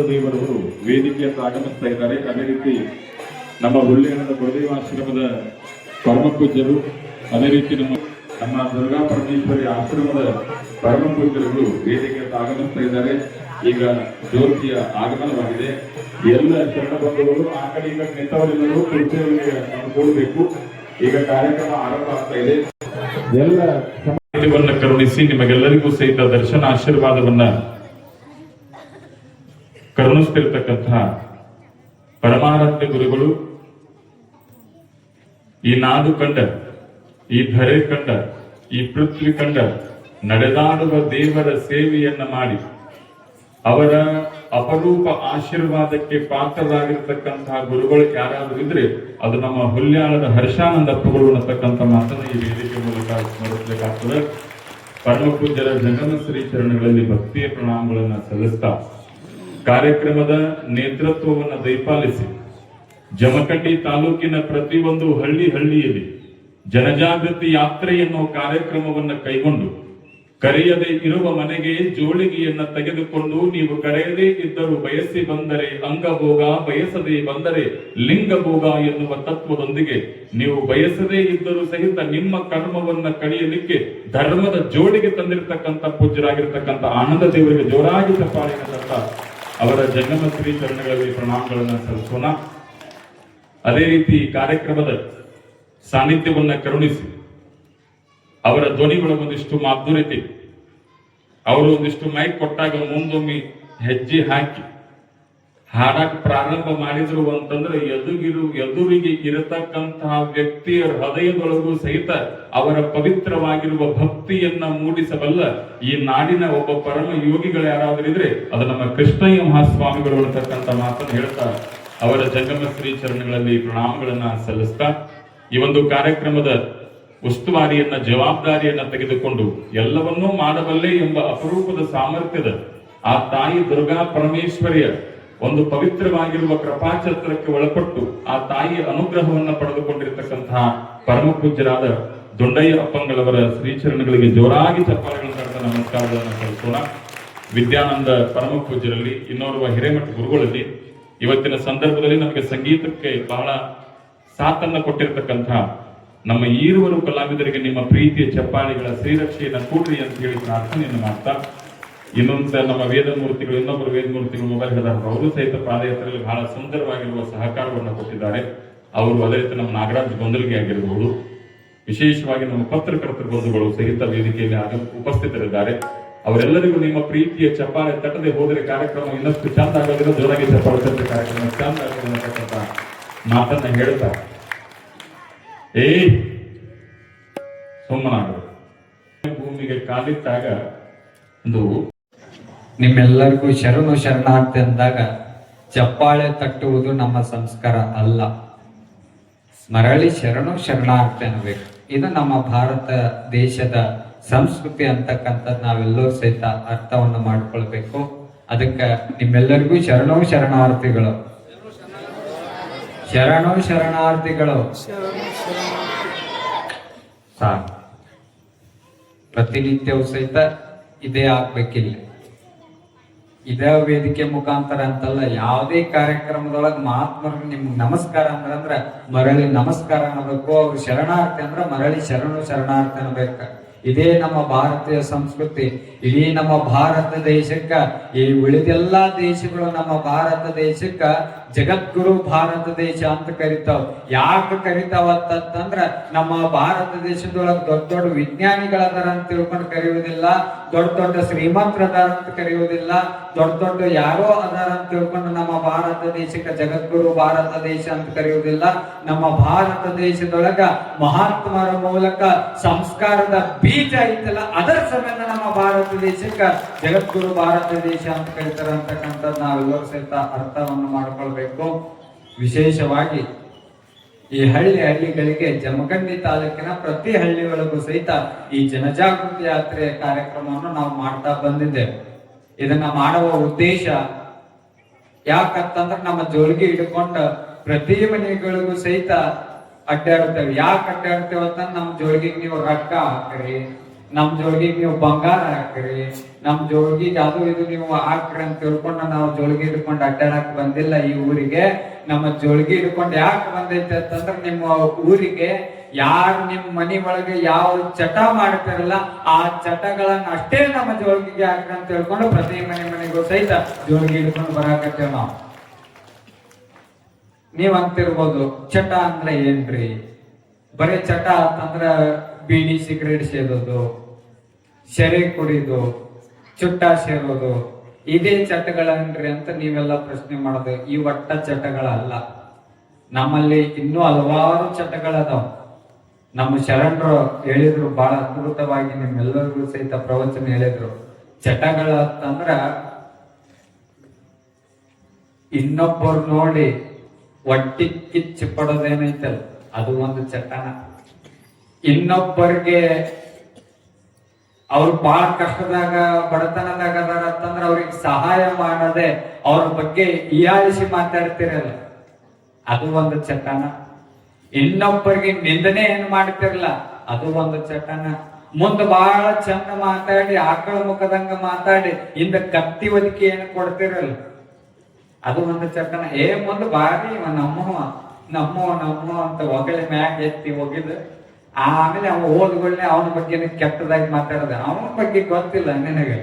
ದೇವರವರು ವೇದಿಕೆಯನ್ನು ಆಗಮಿಸ್ತಾ ಇದ್ದಾರೆ. ಅದೇ ರೀತಿ ನಮ್ಮ ಹುಳ್ಳಿಯಣ್ಣದ ಗುರುದೇವಾಶ್ರಮದ ಪರಮಪೂಜ್ಯರು, ಅದೇ ರೀತಿ ನಮ್ಮ ದುರ್ಗಾ ಪರಮೇಶ್ವರಿ ಆಶ್ರಮದ ಪರಮಪೂಜ್ಯರುಗಳು ವೇದಿಕೆಯನ್ನು ಆಗಮಿಸ್ತಾ ಇದ್ದಾರೆ. ಈಗ ಜ್ಯೋತಿಯ ಆಗಮನವಾಗಿದೆ. ಎಲ್ಲ ಶರಣ ಬಂಧುಗಳು ಆ ಕಡೆ ಈಗ ನಿಂತವರೆಲ್ಲರೂ ಕುರ್ಚಿಯವರಿಗೆ ಕೊಡಬೇಕು. ಈಗ ಕಾರ್ಯಕ್ರಮ ಆರಂಭ ಆಗ್ತಾ ಇದೆ. ಎಲ್ಲ ಸಮಾಜವನ್ನು ಕರುಣಿಸಿ ನಿಮಗೆಲ್ಲರಿಗೂ ಸಹಿತ ದರ್ಶನ ಆಶೀರ್ವಾದವನ್ನ ಕರುಣಿಸ್ತಿರ್ತಕ್ಕಂತಹ ಪರಮಾರಾಧ್ಯ ಗುರುಗಳು ಈ ನಾಡು ಕಂಡ, ಈ ಧರೆ ಕಂಡ, ಈ ಪೃಥ್ವಿ ಕಂಡ ನಡೆದಾಡುವ ದೇವರ ಸೇವೆಯನ್ನ ಮಾಡಿ ಅವರ ಅಪರೂಪ ಆಶೀರ್ವಾದಕ್ಕೆ ಪಾತ್ರರಾಗಿರ್ತಕ್ಕಂತಹ ಗುರುಗಳು ಯಾರಾದ್ರೂ ಇದ್ರೆ ಅದು ನಮ್ಮ ಹುಲ್ಯಾಳದ ಹರ್ಷಾನಂದಪ್ಪಗಳು ಅನ್ನತಕ್ಕಂಥ ಮಾತನ್ನ ಈ ವೇದಿಕೆ ಮೂಲಕ ಸ್ಮರಿಸಬೇಕಾಗ್ತದೆ. ಪರಮಪೂಜ್ಯರ ಜಂಗಮ ಶ್ರೀ ಚರಣಗಳಲ್ಲಿ ಭಕ್ತಿಯ ಪ್ರಣಾಮಗಳನ್ನ ಸಲ್ಲಿಸ್ತಾ ಕಾರ್ಯಕ್ರಮದ ನೇತೃತ್ವವನ್ನು ದಯಪಾಲಿಸಿ ಜಮಖಂಡಿ ತಾಲೂಕಿನ ಪ್ರತಿಯೊಂದು ಹಳ್ಳಿಯಲ್ಲಿ ಜನಜಾಗೃತಿ ಯಾತ್ರೆ ಎನ್ನುವ ಕಾರ್ಯಕ್ರಮವನ್ನು ಕೈಗೊಂಡು ಕರೆಯದೇ ಇರುವ ಮನೆಗೆ ಜೋಳಿಗೆಯನ್ನ ತೆಗೆದುಕೊಂಡು ನೀವು ಕರೆಯದೇ ಇದ್ದರೂ ಬಯಸಿ ಬಂದರೆ ಅಂಗಭೋಗ, ಬಯಸದೇ ಬಂದರೆ ಲಿಂಗಭೋಗ ಎನ್ನುವ ತತ್ವದೊಂದಿಗೆ ನೀವು ಬಯಸದೇ ಇದ್ದರೂ ಸಹಿತ ನಿಮ್ಮ ಕರ್ಮವನ್ನ ಕಡಿಯಲಿಕ್ಕೆ ಧರ್ಮದ ಜೋಳಿಗೆ ತಂದಿರತಕ್ಕಂಥ ಪೂಜ್ಯರಾಗಿರ್ತಕ್ಕಂಥ ಆನಂದ ದೇವರಿಗೆ ಜೋರಾಗಿ ಚಪ್ಪಾಳೆಯನ್ನ ಅವರ ಜಂಗಮ ಶ್ರೀ ಚರಣಗಳಲ್ಲಿ ಪ್ರಣಾಮಗಳನ್ನು ಸಲ್ಲಿಸೋಣ. ಅದೇ ರೀತಿ ಕಾರ್ಯಕ್ರಮದ ಸಾನ್ನಿಧ್ಯವನ್ನ ಕರುಣಿಸಿ ಅವರ ಧ್ವನಿಗಳ ಒಂದಿಷ್ಟು ಮಾಧುರ್ಯತೆ, ಅವರು ಒಂದಿಷ್ಟು ಮೈಕ್ ಕೊಟ್ಟಾಗ ಮುಂದೊಮ್ಮೆ ಹೆಜ್ಜೆ ಹಾಕಿ ಹಾಡಕ್ ಪ್ರಾರಂಭ ಮಾಡಿದ್ರು ಅಂತಂದ್ರೆ ಎದುರಿಗೆ ಇರತಕ್ಕಂತಹ ವ್ಯಕ್ತಿಯ ಹೃದಯದೊಳಗೂ ಸಹಿತ ಅವರ ಪವಿತ್ರವಾಗಿರುವ ಭಕ್ತಿಯನ್ನ ಮೂಡಿಸಬಲ್ಲ ಈ ನಾಡಿನ ಒಬ್ಬ ಪರಮ ಯೋಗಿಗಳು ಯಾರಾದ್ರೂ ಇದ್ರೆ ಅದು ನಮ್ಮ ಕೃಷ್ಣಯ್ಯ ಮಹಾಸ್ವಾಮಿಗಳು ಅನ್ನತಕ್ಕಂಥ ಮಾತನ್ನು ಹೇಳ್ತಾ ಅವರ ಜಂಗಮ ಶ್ರೀ ಚರಣಗಳಲ್ಲಿ ಪ್ರಣಾಮಗಳನ್ನ ಸಲ್ಲಿಸ್ತಾ ಈ ಒಂದು ಕಾರ್ಯಕ್ರಮದ ಉಸ್ತುವಾರಿಯನ್ನ, ಜವಾಬ್ದಾರಿಯನ್ನ ತೆಗೆದುಕೊಂಡು ಎಲ್ಲವನ್ನೂ ಮಾಡಬಲ್ಲೆ ಎಂಬ ಅಪರೂಪದ ಸಾಮರ್ಥ್ಯದ ಆ ತಾಯಿ ದುರ್ಗಾ ಪರಮೇಶ್ವರಿಯ ಒಂದು ಪವಿತ್ರವಾಗಿರುವ ಕೃಪಾಛತ್ರಕ್ಕೆ ಒಳಪಟ್ಟು ಆ ತಾಯಿಯ ಅನುಗ್ರಹವನ್ನ ಪಡೆದುಕೊಂಡಿರತಕ್ಕಂತಹ ಪರಮ ಪೂಜ್ಯರಾದ ದೊಂಡಯ್ಯ ಅಪ್ಪಂಗಳವರ ಶ್ರೀಚರಣಗಳಿಗೆ ಜೋರಾಗಿ ಚಪ್ಪಾಳೆಗಳನ್ನು ನಮಸ್ಕಾರಗಳನ್ನು ಸಲ್ಲಿಸೋಣ. ವಿದ್ಯಾನಂದ ಪರಮ ಪೂಜ್ಯರಲ್ಲಿ, ಇನ್ನೋರ್ವ ಹಿರೇಮಠ ಗುರುಗಳಲ್ಲಿ ಇವತ್ತಿನ ಸಂದರ್ಭದಲ್ಲಿ ನಮಗೆ ಸಂಗೀತಕ್ಕೆ ಬಹಳ ಸಾಥನ್ನ ಕೊಟ್ಟಿರತಕ್ಕಂತಹ ನಮ್ಮ ಈರುವರು ಕಲಾವಿದರಿಗೆ ನಿಮ್ಮ ಪ್ರೀತಿಯ ಚಪ್ಪಾಳಿಗಳ ಶ್ರೀರಕ್ಷೆಯನ್ನು ಕೂಡ್ರಿ ಅಂತ ಹೇಳಿ ಪ್ರಾರ್ಥನೆಯನ್ನು ಮಾಡ್ತಾ ಇನ್ನೊಂದು ನಮ್ಮ ವೇದ ಮೂರ್ತಿಗಳು, ಇನ್ನೊಬ್ಬರು ವೇದ ಮೂರ್ತಿಗಳು ಮೊಬೈಲ್ ಹಿಡಿದಾರೆ, ಅವರು ಸಹಿತ ಪಾದಯಾತ್ರೆಯಲ್ಲಿ ಬಹಳ ಸುಂದರವಾಗಿರುವ ಸಹಕಾರವನ್ನು ಕೊಟ್ಟಿದ್ದಾರೆ. ಅವರು ಅದೇ ರೀತಿ ನಮ್ಮ ನಾಗರಾಜ್ ಗೊಂದಲಿಗೆ ಆಗಿರಬಹುದು, ವಿಶೇಷವಾಗಿ ನಮ್ಮ ಪತ್ರಕರ್ತರ ಬಂಧುಗಳು ಸಹಿತ ವೇದಿಕೆಯಲ್ಲಿ ಉಪಸ್ಥಿತರಿದ್ದಾರೆ. ಅವರೆಲ್ಲರಿಗೂ ನಿಮ್ಮ ಪ್ರೀತಿಯ ಚಪ್ಪಾಳೆ ತಟ್ಟದೆ ಹೋದರೆ ಕಾರ್ಯಕ್ರಮ ಇನ್ನಷ್ಟು ಚಂದ ಆಗೋದಿಲ್ಲ. ಜೋರಾಗಿ ಚಪ್ಪಾಳೆ ತಟ್ಟೆ ಕಾರ್ಯಕ್ರಮ ಚಂದ ಆಗೋದಿಲ್ಲ ಅಂತಕ್ಕಂಥ ಮಾತನ್ನ ಹೇಳ್ತಾರೆ. ಸುಮ್ಮನಾಗ ಭೂಮಿಗೆ ಕಾಲಿಟ್ಟಾಗ ಒಂದು ನಿಮ್ಮೆಲ್ಲರಿಗೂ ಶರಣಾರ್ಥಿ ಅಂದಾಗ ಚಪ್ಪಾಳೆ ತಟ್ಟುವುದು ನಮ್ಮ ಸಂಸ್ಕಾರ ಅಲ್ಲ, ಮರಳಿ ಶರಣಾರ್ಥಿ ಅನ್ನಬೇಕು. ಇದು ನಮ್ಮ ಭಾರತ ದೇಶದ ಸಂಸ್ಕೃತಿ ಅಂತಕ್ಕಂಥದ್ದು ನಾವೆಲ್ಲರೂ ಸಹಿತ ಅರ್ಥವನ್ನು ಮಾಡಿಕೊಳ್ಬೇಕು. ಅದಕ್ಕೆ ನಿಮ್ಮೆಲ್ಲರಿಗೂ ಶರಣಾರ್ಥಿಗಳು. ಸಾಕು, ಪ್ರತಿನಿತ್ಯವೂ ಸಹಿತ ಇದೇ ಆಗ್ಬೇಕಿಲ್ಲ. ಇದೇ ವೇದಿಕೆ ಮುಖಾಂತರ ಅಂತಲ್ಲ, ಯಾವುದೇ ಕಾರ್ಯಕ್ರಮದೊಳಗೆ ಮಹಾತ್ಮರಿಗೆ ನಿಮ್ಗೆ ನಮಸ್ಕಾರ ಅಂದ್ರ ಮರಳಿ ನಮಸ್ಕಾರ ಅನ್ನಬೇಕು. ಅವ್ರು ಶರಣಾರ್ಥಿ ಅಂದ್ರ ಮರಳಿ ಶರಣಾರ್ಥಿ ಅನ್ಬೇಕ. ಇದೇ ನಮ್ಮ ಭಾರತೀಯ ಸಂಸ್ಕೃತಿ. ಇಡೀ ನಮ್ಮ ಭಾರತ ದೇಶಕ್ಕ, ಈ ಉಳಿದೆಲ್ಲಾ ದೇಶಗಳು ನಮ್ಮ ಭಾರತ ದೇಶಕ್ಕ ಜಗದ್ಗುರು ಭಾರತ ದೇಶ ಅಂತ ಕರಿತಾವ. ಯಾಕೆ ಕರಿತಾವ ಅಂತಂದ್ರ ನಮ್ಮ ಭಾರತ ದೇಶದೊಳಗೆ ದೊಡ್ಡ ವಿಜ್ಞಾನಿಗಳದಾರ ಅಂತ ತಿಳ್ಕೊಂಡು ಕರೆಯುವುದಿಲ್ಲ, ದೊಡ್ಡ ಶ್ರೀಮಂತರದಾರ ಅಂತ ಕರೆಯುವುದಿಲ್ಲ, ದೊಡ್ಡ ಯಾರೋ ಅದಾರ ಅಂತ ತಿಳ್ಕೊಂಡು ನಮ್ಮ ಭಾರತ ದೇಶಕ್ಕೆ ಜಗದ್ಗುರು ಭಾರತ ದೇಶ ಅಂತ ಕರೆಯುವುದಿಲ್ಲ. ನಮ್ಮ ಭಾರತ ದೇಶದೊಳಗ ಮಹಾತ್ಮರ ಮೂಲಕ ಸಂಸ್ಕಾರದ ಬೀಜ ಐತಲ್ಲ, ಅದರ ಸಮೇತ ನಮ್ಮ ಭಾರತ ದೇಶಕ್ಕ ಜಗದ್ಗುರು ಭಾರತ ದೇಶ ಅಂತ ಕರೀತಾರ ಅಂತಕ್ಕಂಥದ್ದು ನಾವೆಲ್ಲರೂ ಸಹಿತ ಅರ್ಥವನ್ನು ಮಾಡ್ಕೊಳ್ಬೇಕು. ವಿಶೇಷವಾಗಿ ಈ ಹಳ್ಳಿಗಳಿಗೆ ಜಮಖಂಡಿ ತಾಲೂಕಿನ ಪ್ರತಿ ಹಳ್ಳಿಗಳಿಗೂ ಸಹಿತ ಈ ಜನಜಾಗೃತಿ ಯಾತ್ರೆ ಕಾರ್ಯಕ್ರಮವನ್ನು ನಾವು ಮಾಡ್ತಾ ಬಂದಿದ್ದೇವೆ. ಇದನ್ನ ಮಾಡುವ ಉದ್ದೇಶ ಯಾಕಂತಂದ್ರೆ ನಮ್ಮ ಜೋಳಿಗೆ ಹಿಡ್ಕೊಂಡು ಪ್ರತಿ ಮನೆಗಳಿಗೂ ಸಹಿತ ಅಡ್ಡಾಡ್ತೇವೆ. ಯಾಕೆ ಅಡ್ಡಾಡ್ತೇವೆ ಅಂತ, ನಮ್ಮ ಜೋಳಿಗೆಗೆ ನೀವು ರೊಕ್ಕ ಹಾಕ್ರಿ, ನಮ್ ಜೋಳಿಗೆಗೆ ನೀವು ಬಂಗಾರ ಹಾಕ್ರಿ, ನಮ್ ಜೋಳಿಗೆಗೆ ಅದು ಇದು ನೀವು ಹಾಕ್ರಿ ಅಂತ ತಿಳ್ಕೊಂಡು ನಾವು ಜೋಳಿಗೆ ಹಿಡ್ಕೊಂಡು ಅಡ್ಡಾಡಕ್ ಬಂದಿಲ್ಲ ಈ ಊರಿಗೆ. ನಮ್ಮ ಜೋಳಿಗೆ ಹಿಡ್ಕೊಂಡು ಯಾಕೆ ಬಂದೈತೆ ಅಂತಂದ್ರೆ, ನಿಮ್ಮ ಊರಿಗೆ ಯಾರು ನಿಮ್ ಮನಿ ಒಳಗೆ ಯಾವ ಚಟ ಮಾಡ್ತಾರಲ್ಲ ಆ ಚಟಗಳನ್ನ ಅಷ್ಟೇ ನಮ್ಮ ಜೋಳಿಗೆಗೆ ಹಾಕ್ರಿ ಅಂತ ತಿಳ್ಕೊಂಡು ಪ್ರತಿ ಮನೆಗೂ ಸಹಿತ ಜೋಳಿಗೆ ಹಿಡ್ಕೊಂಡು ಬರಾಕತ್ತೇವ್ ನಾವು. ನೀವ್ ಅಂತಿರ್ಬೋದು, ಚಟ ಅಂದ್ರೆ ಏನ್ರಿ? ಬರೀ ಚಟ ಅಂತಂದ್ರ ಬೀಡಿ ಸಿಗರೇಟ್ ಸೇದೋದು, ಶೆರೆ ಕುಡಿದು, ಚುಟ್ಟ ಸೇರೋದು, ಇದೇ ಚಟಗಳನ್ರಿ ಅಂತ ನೀವೆಲ್ಲ ಪ್ರಶ್ನೆ ಮಾಡೋದು. ಈ ಒಟ್ಟ ಚಟಗಳಲ್ಲ, ನಮ್ಮಲ್ಲಿ ಇನ್ನೂ ಹಲವಾರು ಚಟಗಳದಾವ. ನಮ್ಮ ಶರಣರು ಹೇಳಿದ್ರು ಬಹಳ ಅದ್ಭುತವಾಗಿ, ನಿಮ್ಮೆಲ್ಲರಿಗೂ ಸಹಿತ ಪ್ರವಚನ ಹೇಳಿದ್ರು. ಚಟಗಳ ಅಂತಂದ್ರ ಇನ್ನೊಬ್ಬರು ನೋಡಿ ಒಟ್ಟಿ ಕಿಚ್ಚು ಪಡೋದೇನೈತಲ್ಲ, ಅದು ಒಂದು ಚಟನ. ಇನ್ನೊಬ್ಬರಿಗೆ ಅವ್ರು ಬಹಳ ಕಷ್ಟದಾಗ ಬಡತನದಾಗ ಅದಾರ ಅಂತಂದ್ರೆ ಅವ್ರಿಗೆ ಸಹಾಯ ಮಾಡದೆ ಅವ್ರ ಬಗ್ಗೆ ಹೀಯಾಳಿಸಿ ಮಾತಾಡ್ತಿರಲ್ಲ, ಅದು ಒಂದು ಚಟನ. ಇನ್ನೊಬ್ಬರಿಗೆ ನಿಂದನೆ ಏನ್ ಮಾಡ್ತಿರಲ್ಲ, ಅದು ಒಂದು ಚಟನ. ಮುಂದ ಬಹಳ ಚಂದ ಮಾತಾಡಿ ಆಕಳ ಮುಖದಂಗ ಮಾತಾಡಿ ಇಂದ ಕತ್ತಿ ಒದಕಿ ಏನು ಕೊಡ್ತಿರಲ್ಲ, ಅದು ಒಂದು ಚಟನ. ಮುಂದೆ ಬಾರಿ ನಮ್ಮ ಅಂತ ಹೊಗಳಿ ಮ್ಯಾಗ ಎತ್ತಿ ಹೋಗಿದ್ದು. ಆಮೇಲೆ ಅವ ಓದ್ಗಳನ್ನೇ ಅವನ ಬಗ್ಗೆ ಕೆಟ್ಟದಾಗಿ ಮಾತಾಡದ. ಅವನ ಬಗ್ಗೆ ಗೊತ್ತಿಲ್ಲ ನಿನಗೆ.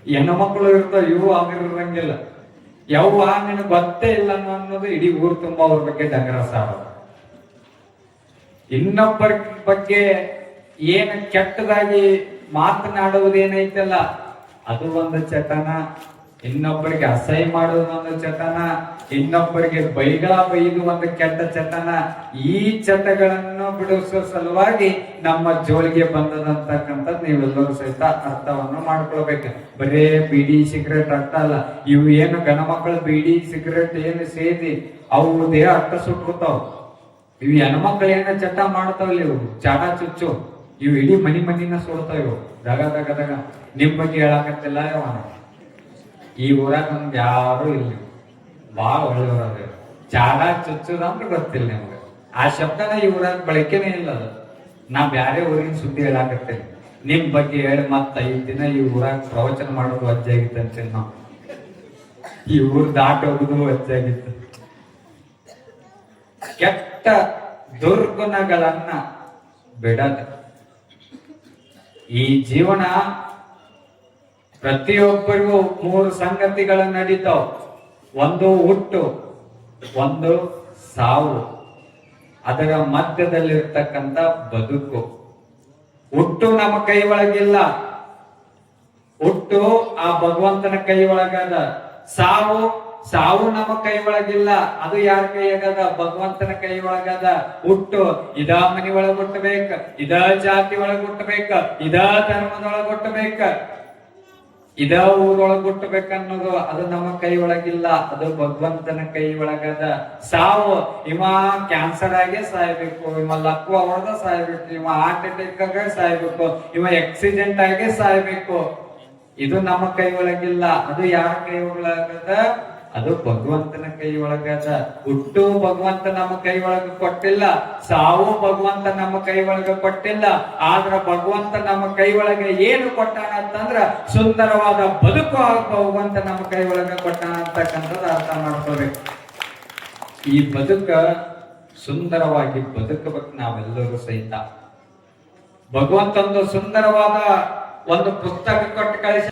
ಹೆಣ್ಮಕ್ಳು ಇರ್ತಾವ, ಇವು ಆಗಿರಂಗಿಲ್ಲ. ಯವ್ವ ನಿನಗೆ ಗೊತ್ತೇ ಇಲ್ಲ ಅನ್ನೋದು ಇಡೀ ಊರು ತುಂಬಾ ಅವ್ರ ಬಗ್ಗೆ ಡಂಗರ ಸಾರೋದು. ಇನ್ನೊಬ್ಬರ ಬಗ್ಗೆ ಏನು ಕೆಟ್ಟದಾಗಿ ಮಾತನಾಡುವುದೇನೈತಲ್ಲ, ಅದು ಒಂದು ಚಟನ. ಇನ್ನೊಬ್ಬರಿಗೆ ಅಸಹ್ಯ ಮಾಡುವುದು ಒಂದು ಚಟನ, ಇನ್ನೊಬ್ಬರಿಗೆ ಬೈದು ಒಂದು ಕೆಟ್ಟ ಚಟನ. ಈ ಚಟಗಳನ್ನು ಬಿಡಿಸುವ ಸಲುವಾಗಿ ನಮ್ಮ ಜೋಳಿಗೆ ಬಂದದಂತಕ್ಕಂಥದ್ದು ನೀವೆಲ್ಲರೂ ಸಹಿತ ಅರ್ಥವನ್ನು ಮಾಡ್ಕೊಳ್ಬೇಕು. ಬರೇ ಬೀಡಿ ಸಿಗರೇಟ್ ಅರ್ಥ ಅಲ್ಲ. ಇವು ಏನು ಗಣ ಮಕ್ಕಳು ಬೀಡಿ ಸಿಗರೇಟ್ ಏನು ಸೇದಿ ಅವು ದೇಹ ಅರ್ಥ ಸುಟ್ಬಿಡ್ತಾವ. ಇವು ಹೆಣ್ಮಕ್ಳು ಏನ ಚಟ ಮಾಡ್ತಾವಲ್ಲ, ಇವು ಚಾಟ ಚುಚ್ಚು, ಇವು ಇಡೀ ಮನಿನ ಸುಡ್ತಾವ. ಇವು ದಗ ನಿಮ್ ಬಗ್ಗೆ ಹೇಳಾಕತ್ತಿಲ್ಲ. ಈ ಊರಾಗ ನಮ್ಗೆ ಯಾರು ಇಲ್ಲ, ಬಾಳ ಒಳ್ಳೆಯವ್ರ. ಚಾಡ ಚುಚ್ಚುದಂದ್ರೆ ಗೊತ್ತಿಲ್ಲ ನಿಮ್ಗೆ. ಆ ಶಬ್ದನ ಈ ಊರಾಗ ಬಳಕೆನೇ ಇಲ್ಲ. ಅದು ನಾ ಬ್ಯಾರೆ ಊರಿನ ಸುದ್ದಿ ಹೇಳಾಕತ್ತೇನೆ. ನಿಮ್ ಬಗ್ಗೆ ಹೇಳಿ ಮತ್ತ 5 ದಿನ ಈ ಊರಾಗ ಪ್ರವಚನ ಮಾಡೋದು ವಜ್ಜಾಗಿತ್ತು ಅಂತೇಳಿ ನಾವು. ಈ ಊರ್ ದಾಟ ಹೋಗುದು ವಜ್ಜಾಗಿತ್ತು. ಕೆಟ್ಟ ದುರ್ಗುಣಗಳನ್ನ ಬಿಡದ ಈ ಜೀವನ ಪ್ರತಿಯೊಬ್ಬರಿಗೂ ಮೂರು ಸಂಗತಿಗಳು ನಡೀತಾವ. ಒಂದು ಹುಟ್ಟು, ಒಂದು ಸಾವು, ಅದರ ಮಧ್ಯದಲ್ಲಿರ್ತಕ್ಕಂಥ ಬದುಕು. ಹುಟ್ಟು ನಮ್ಮ ಕೈ ಒಳಗಿಲ್ಲ, ಹುಟ್ಟು ಆ ಭಗವಂತನ ಕೈ ಒಳಗದ. ಸಾವು ಸಾವು ನಮ್ಮ ಕೈ ಒಳಗಿಲ್ಲ, ಅದು ಯಾರ ಕೈಯಾಗದ? ಭಗವಂತನ ಕೈ ಒಳಗದ. ಹುಟ್ಟು ಇದ ಮನಿ ಒಳಗ್ ಹುಟ್ಟಬೇಕ, ಇದ ಜಾತಿ ಒಳಗ್ ಹುಟ್ಟಬೇಕ, ಇದ ಧರ್ಮದೊಳಗ್ ಹುಟ್ಟಬೇಕ, ಇದ ಊರೊಳಗ್ ಹುಟ್ಟಬೇಕನ್ನೋದು ಅದು ನಮ್ಮ ಕೈ ಒಳಗಿಲ್ಲ, ಅದು ಭಗವಂತನ ಕೈ ಒಳಗದ. ಸಾವು ಇವ ಕ್ಯಾನ್ಸರ್ ಆಗೇ ಸಾಯ್ಬೇಕು, ಇವ ಲಕ್ವ ಹೊಡೆದ ಸಾಯ್ಬೇಕು, ಇವ ಹಾರ್ಟ್ ಅಟ್ಯಾಕ್ ಆಗ ಸಾಯ್ಬೇಕು, ಇವ ಆಕ್ಸಿಡೆಂಟ್ ಆಗೇ ಸಾಯ್ಬೇಕು. ಇದು ನಮ್ಮ ಕೈ ಒಳಗಿಲ್ಲ, ಅದು ಯಾರ ಕೈ ಒಳಗದ? ಅದು ಭಗವಂತನ ಕೈ ಒಳಗದ. ಹುಟ್ಟು ಭಗವಂತ ನಮ್ಮ ಕೈ ಒಳಗ ಕೊಟ್ಟಿಲ್ಲ, ಸಾವು ಭಗವಂತ ನಮ್ಮ ಕೈ ಒಳಗ ಕೊಟ್ಟಿಲ್ಲ. ಆದ್ರ ಭಗವಂತ ನಮ್ಮ ಕೈ ಒಳಗೆ ಏನು ಕೊಟ್ಟಾನ ಅಂತಂದ್ರ ಸುಂದರವಾದ ಬದುಕು ಭಗವಂತ ನಮ್ಮ ಕೈ ಒಳಗ ಕೊಟ್ಟಾನ ಅಂತಕ್ಕಂಥದ್ದು ಅರ್ಥ ಮಾಡ್ಕೋಬೇಕು. ಈ ಬದುಕ ಸುಂದರವಾಗಿ ಬದುಕಬೇಕು ನಾವೆಲ್ಲರೂ ಸಹಿತ. ಭಗವಂತ ಒಂದು ಸುಂದರವಾದ ಒಂದು ಪುಸ್ತಕ ಕೊಟ್ಟು ಕಳಿಸಿ